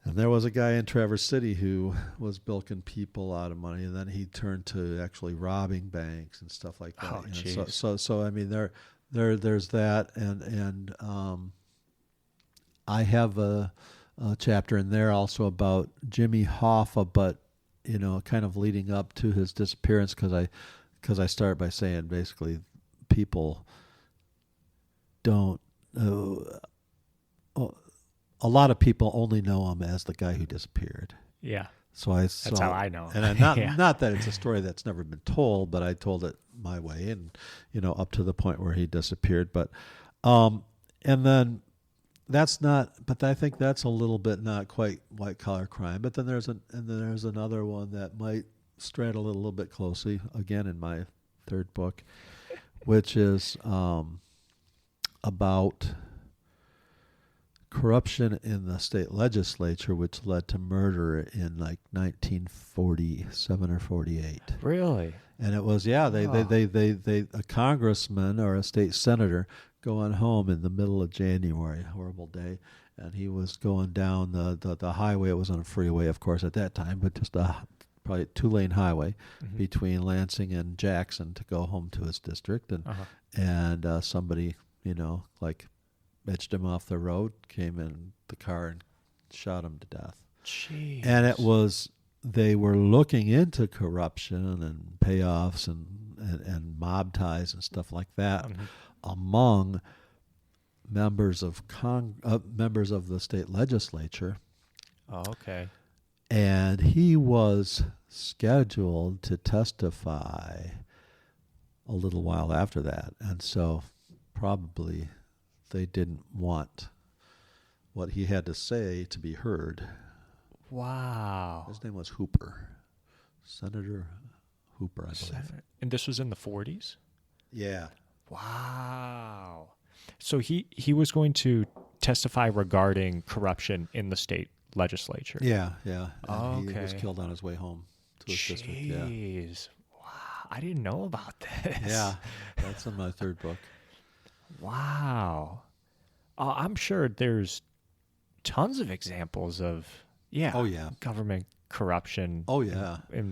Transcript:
And there was a guy in Traverse City who was bilking people out of money, and then he turned to actually robbing banks and stuff like that. Oh, So I mean, there's that, and I have a chapter in there also about Jimmy Hoffa, but kind of leading up to his disappearance, because I start by saying basically people don't. A lot of people only know him as the guy who disappeared. Yeah. So I That's how I know. and Yeah. not that it's a story that's never been told, but I told it my way, and up to the point where he disappeared. But and then that's not. But I think that's a little bit not quite white collar crime. But then there's another one that might straddle it a little bit closely. Again, in my third book, which is about corruption in the state legislature, which led to murder in like 1947 or 48. Really? And it was they a congressman or a state senator going home in the middle of January, a horrible day, and he was going down the highway. It was on a freeway, of course, at that time, but just probably a 2-lane highway between Lansing and Jackson to go home to his district, and somebody like edged him off the road, came in the car and shot him to death. Jeez. And they were looking into corruption and payoffs and mob ties and stuff like that among members of the state legislature. Oh, okay. And he was scheduled to testify a little while after that, and so probably they didn't want what he had to say to be heard. Wow. His name was Hooper. Senator Hooper, I believe. And this was in the 40s? Yeah. Wow. So he was going to testify regarding corruption in the state legislature. Yeah. And Okay. he was killed on his way home to his district. Yeah. Jeez. Wow. I didn't know about this. Yeah. That's in my third book. Wow. I'm sure there's tons of examples of Oh, yeah. government corruption. Oh, yeah. In